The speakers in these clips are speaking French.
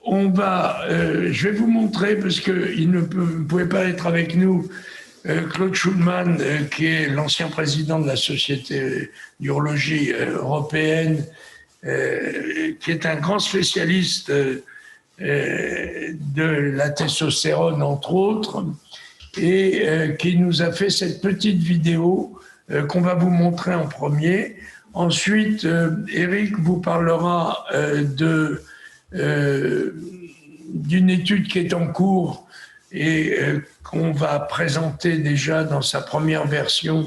je vais vous montrer, parce qu'il ne pouvait pas être avec nous, Claude Schulman, qui est l'ancien président de la Société d'urologie européenne, qui est un grand spécialiste de la testostérone, entre autres, et qui nous a fait cette petite vidéo qu'on va vous montrer en premier. Ensuite, Eric vous parlera d'une étude qui est en cours et qu'on va présenter déjà dans sa première version,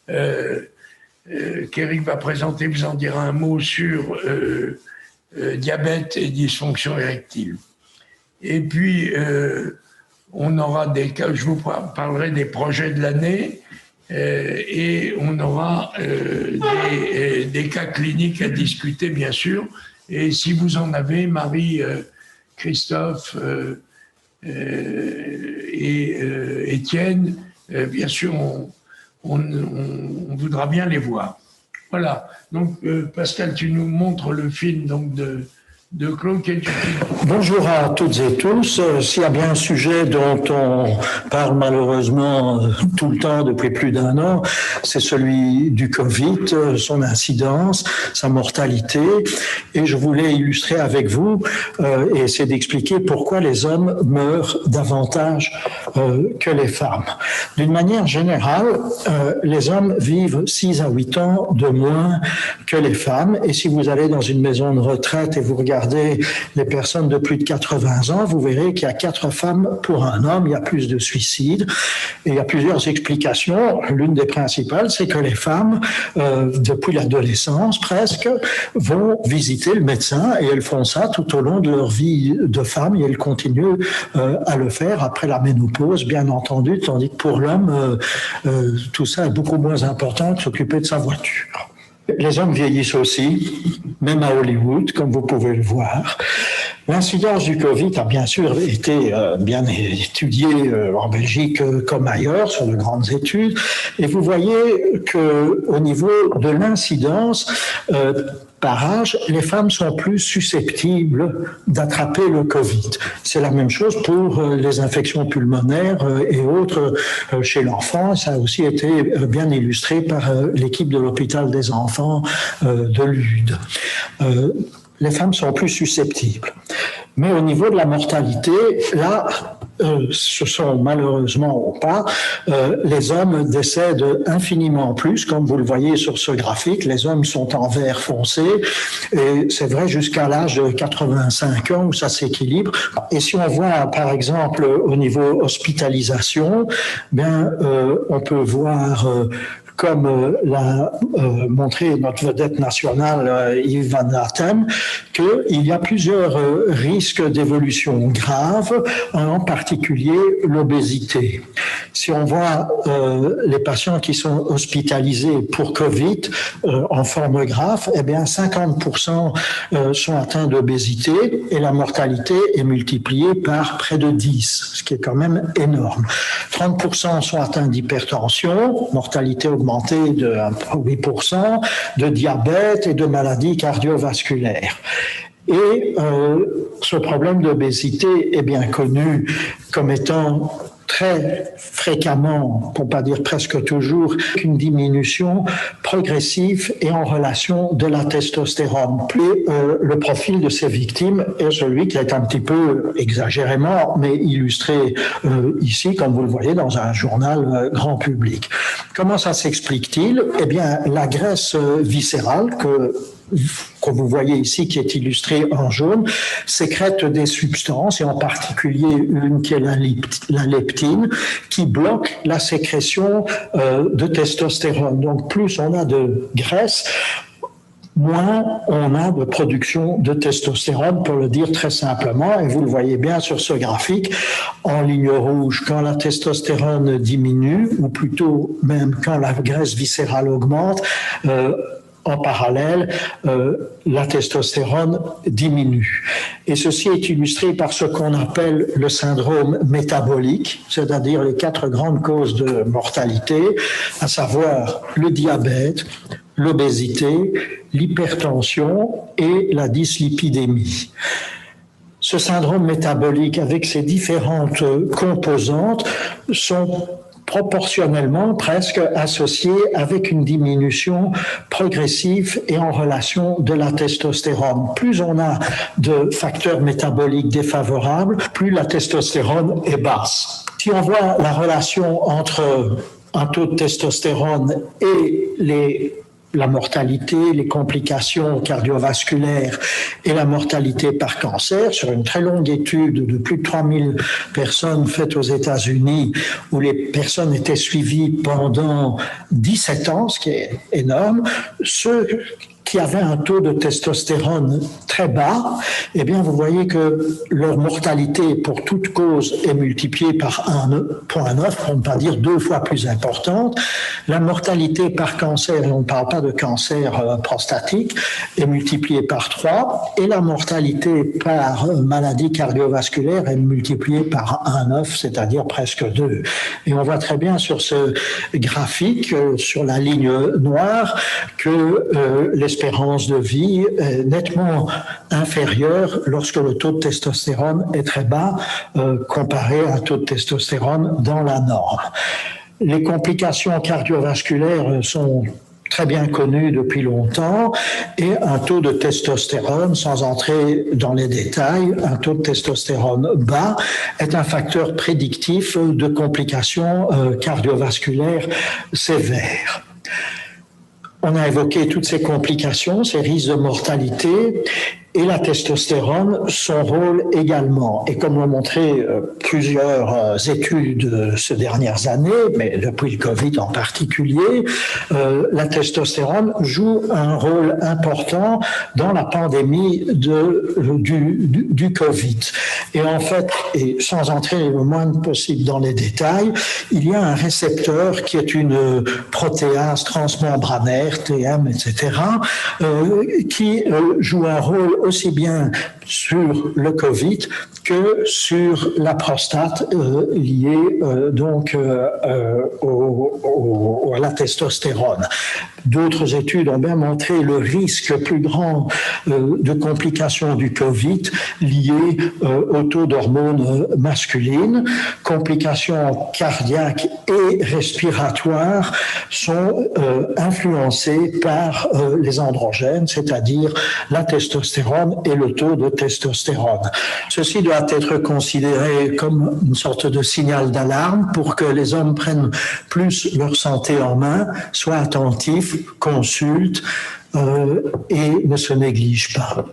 qu'Eric va présenter, vous en dira un mot sur diabète et dysfonction érectile. Et puis, on aura je vous parlerai des projets de l'année et on aura des cas cliniques à discuter, bien sûr. Et si vous en avez, Marie, Christophe et Étienne, bien sûr, on voudra bien les voir. Voilà. Donc, Pascal, tu nous montres le film donc, de Claude. Bonjour à toutes et tous. S'il y a bien un sujet dont on parle malheureusement tout le temps depuis plus d'un an, c'est celui du Covid, son incidence, sa mortalité. Et je voulais illustrer avec vous et essayer d'expliquer pourquoi les hommes meurent davantage que les femmes. D'une manière générale, les hommes vivent 6 à 8 ans de moins que les femmes. Et si vous allez dans une maison de retraite et vous regardez les personnes de plus de 80 ans, vous verrez qu'il y a 4 femmes pour un homme, il y a plus de suicides. Et il y a plusieurs explications. L'une des principales, c'est que les femmes, depuis l'adolescence presque, vont visiter le médecin et elles font ça tout au long de leur vie de femme et elles continuent à le faire après la ménopause, bien entendu, tandis que pour l'homme, tout ça est beaucoup moins important que s'occuper de sa voiture. Les hommes vieillissent aussi, même à Hollywood, comme vous pouvez le voir. L'incidence du Covid a bien sûr été bien étudiée en Belgique comme ailleurs, sur de grandes études. Et vous voyez qu'au niveau de l'incidence, par âge, les femmes sont plus susceptibles d'attraper le Covid. C'est la même chose pour les infections pulmonaires et autres chez l'enfant. Ça a aussi été bien illustré par l'équipe de l'hôpital des enfants de Lude. Les femmes sont plus susceptibles. Mais au niveau de la mortalité, là, ce sont malheureusement pas, les hommes décèdent infiniment plus, comme vous le voyez sur ce graphique. Les hommes sont en vert foncé, et c'est vrai jusqu'à l'âge de 85 ans où ça s'équilibre. Et si on voit par exemple au niveau hospitalisation, bien, on peut voir comme l'a montré notre vedette nationale Yves Van Atem, qu'il y a plusieurs risques d'évolution grave, en particulier l'obésité. Si on voit les patients qui sont hospitalisés pour Covid en forme grave, eh bien 50% sont atteints d'obésité et la mortalité est multipliée par près de 10, ce qui est quand même énorme. 30% sont atteints d'hypertension, mortalité augmentée de 8%, de diabète et de maladies cardiovasculaires. Et ce problème d'obésité est bien connu comme étant très fréquemment, pour pas dire presque toujours, une diminution progressive et en relation de la testostérone. Et le profil de ces victimes est celui qui est un petit peu exagérément, mais illustré ici, comme vous le voyez, dans un journal grand public. Comment ça s'explique-t-il? Eh bien, la graisse viscérale que vous voyez ici, qui est illustrée en jaune, sécrète des substances, et en particulier une qui est la leptine, qui bloque la sécrétion de testostérone. Donc, plus on a de graisse, moins on a de production de testostérone, pour le dire très simplement, et vous le voyez bien sur ce graphique, en ligne rouge, quand la testostérone diminue, ou plutôt même quand la graisse viscérale augmente, en parallèle, la testostérone diminue. Et ceci est illustré par ce qu'on appelle le syndrome métabolique, c'est-à-dire les 4 grandes causes de mortalité, à savoir le diabète, l'obésité, l'hypertension et la dyslipidémie. Ce syndrome métabolique, avec ses différentes composantes, sont proportionnellement presque associés avec une diminution progressive et en relation de la testostérone. Plus on a de facteurs métaboliques défavorables, plus la testostérone est basse. Si on voit la relation entre un taux de testostérone et la mortalité, les complications cardiovasculaires et la mortalité par cancer, sur une très longue étude de plus de 3000 personnes faite aux États-Unis, où les personnes étaient suivies pendant 17 ans, ce qui est énorme, ceux qui avaient un taux de testostérone très bas, eh bien, vous voyez que leur mortalité pour toute cause est multipliée par 1,9, pour ne pas dire 2 fois plus importante. La mortalité par cancer, et on ne parle pas de cancer prostatique, est multipliée par 3, et la mortalité par maladie cardiovasculaire est multipliée par 1,9, c'est-à-dire presque 2. Et on voit très bien sur ce graphique, sur la ligne noire, que l'espérance de vie est nettement inférieure lorsque le taux de testostérone est très bas comparé à un taux de testostérone dans la norme. Les complications cardiovasculaires sont très bien connues depuis longtemps et un taux de testostérone, sans entrer dans les détails, un taux de testostérone bas est un facteur prédictif de complications cardiovasculaires sévères. On a évoqué toutes ces complications, ces risques de mortalité, et la testostérone, son rôle également. Et comme l'ont montré plusieurs études ces dernières années, mais depuis le Covid en particulier, la testostérone joue un rôle important dans la pandémie du Covid. Et en fait, et sans entrer le moins possible dans les détails, il y a un récepteur qui est une protéase transmembranaire, TM, etc., qui joue un rôle aussi bien sur le Covid que sur la prostate liée donc à la testostérone. D'autres études ont bien montré le risque plus grand de complications du Covid liées au taux d'hormones masculines. Complications cardiaques et respiratoires sont influencées par les androgènes, c'est-à-dire la testostérone et le taux de testostérone. Ceci doit être considéré comme une sorte de signal d'alarme pour que les hommes prennent plus leur santé en main, soient attentifs, consultent et ne se négligent pas.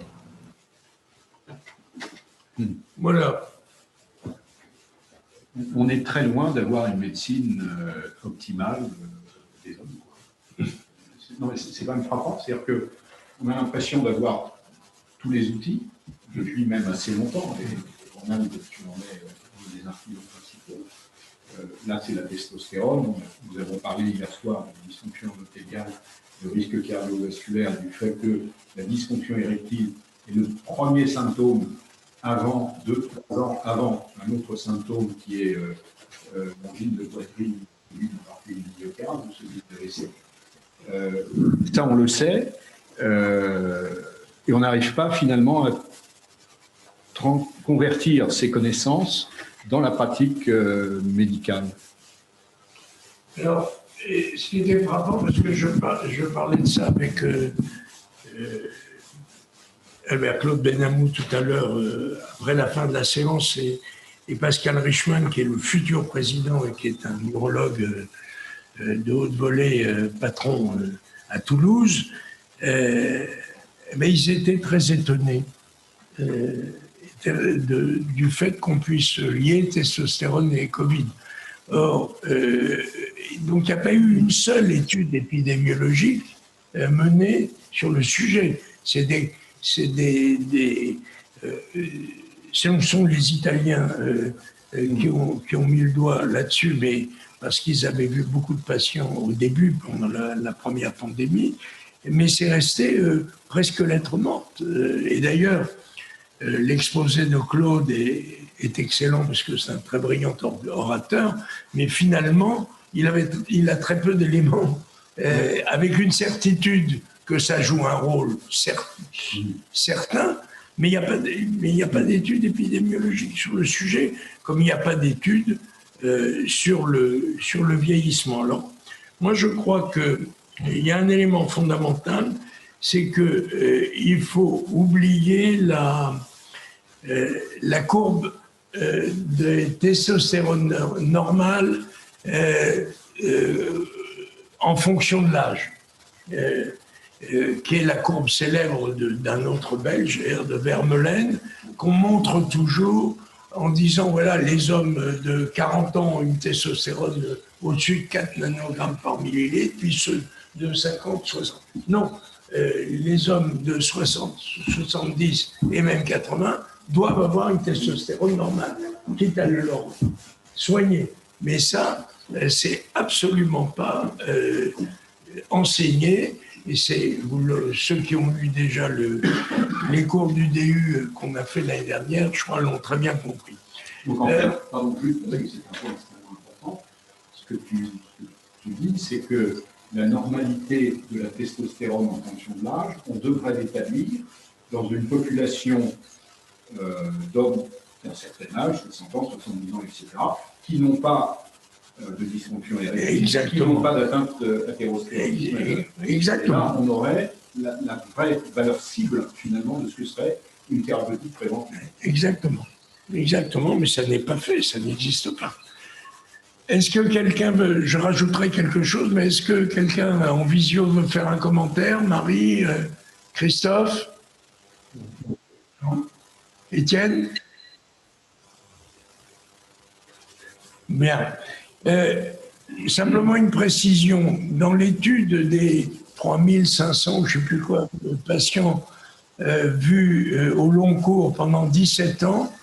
Voilà. On est très loin d'avoir une médecine optimale des hommes. Non, c'est quand même frappant, c'est-à-dire qu'on a l'impression d'avoir tous les outils, depuis même assez longtemps, et on a des influents principaux. Là, c'est la testostérone. Nous avons parlé hier soir de dysfonction endothéliale, de risque cardiovasculaire, du fait que la dysfonction érectile est le premier symptôme avant, 2-3 ans avant un autre symptôme qui est l'angine de poitrine, une partie du myocarde, ou celui de l'AVC. Ça, on le sait, et on n'arrive pas finalement à convertir ces connaissances dans la pratique médicale. Alors, ce qui était frappant, parce que je parlais de ça avec Albert-Claude Benamou tout à l'heure, après la fin de la séance, et Pascal Richman, qui est le futur président et qui est un neurologue de haute volée, patron à Toulouse, mais ils étaient très étonnés du fait qu'on puisse lier testostérone et Covid. Or, donc il n'y a pas eu une seule étude épidémiologique menée sur le sujet. Ce sont les Italiens qui ont mis le doigt là-dessus, mais parce qu'ils avaient vu beaucoup de patients au début, pendant la première pandémie, mais c'est resté presque lettre morte. Et d'ailleurs, l'exposé de Claude est excellent parce que c'est un très brillant orateur, mais finalement, il a très peu d'éléments, avec une certitude que ça joue un rôle certain, Mais il n'y a pas d'études épidémiologiques sur le sujet, comme il n'y a pas d'études sur le vieillissement. Alors, moi, je crois qu'il y a un élément fondamental, c'est qu'il faut oublier la courbe de testostérone normal en fonction de l'âge, qui est la courbe célèbre d'un autre Belge, de Vermeulen, qu'on montre toujours en disant, voilà, les hommes de 40 ans ont une testostérone au-dessus de 4 nanogrammes par millilitre, puis ceux de 50, 60. Non, les hommes de 60, 70 et même 80 doivent avoir une testostérone normale, quitte à leur soigner. Mais ça, c'est absolument pas enseigné. Et c'est ceux qui ont lu déjà les cours du DU qu'on a fait l'année dernière, je crois, l'ont très bien compris. Donc en fait, pardon plus, parce que c'est un point extrêmement important, ce que tu dis, c'est que la normalité de la testostérone en fonction de l'âge, on devrait l'établir dans une population d'hommes d'un certain âge, 60 ans, 70 ans, etc., qui n'ont pas de dysfonction érectile, qui n'ont pas d'atteinte athérosclérotisme. Exactement. Et là, on aurait la vraie valeur cible, finalement, de ce que serait une thérapeutique préventive. Exactement. Exactement, mais ça n'est pas fait, ça n'existe pas. Est-ce que quelqu'un veut, je rajouterai quelque chose, mais est-ce que quelqu'un en visio veut faire un commentaire? Marie, Christophe? Non? Étienne? Bien. Simplement une précision. Dans l'étude des 3500, je ne sais plus quoi, patients vus au long cours pendant 17 ans,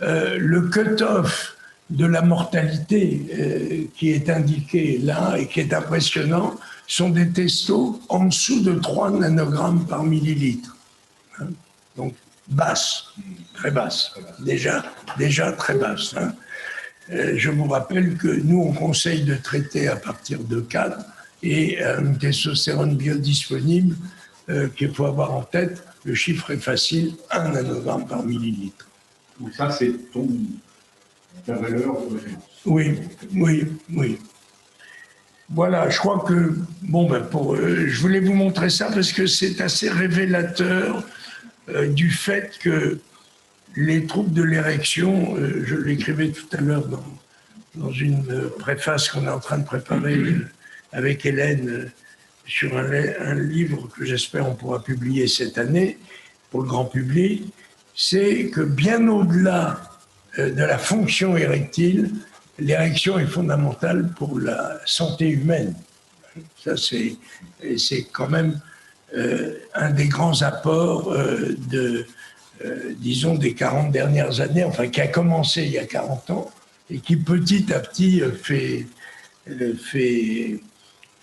le cut-off de la mortalité qui est indiqué là et qui est impressionnant sont des testos en dessous de 3 nanogrammes par millilitre. Hein? Donc basse, très basse, déjà très basse. Hein? Je vous rappelle que nous, on conseille de traiter à partir de 4 et une testostérone biodisponible qu'il faut avoir en tête. Le chiffre est facile, 1 nanogramme par millilitre. Donc ça, c'est ta valeur de référence. Oui. Voilà, je crois que, je voulais vous montrer ça parce que c'est assez révélateur du fait que les troubles de l'érection, je l'écrivais tout à l'heure dans une préface qu'on est en train de préparer avec Hélène sur un livre que j'espère on pourra publier cette année pour le grand public, c'est que bien au-delà de la fonction érectile, l'érection est fondamentale pour la santé humaine. Ça, c'est quand même un des grands apports disons, des 40 dernières années, enfin, qui a commencé il y a 40 ans et qui petit à petit fait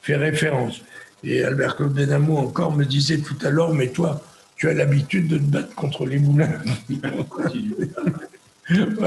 référence. Et Albert Claude Benamou encore me disait tout à l'heure, mais toi, tu as l'habitude de te battre contre les moulins.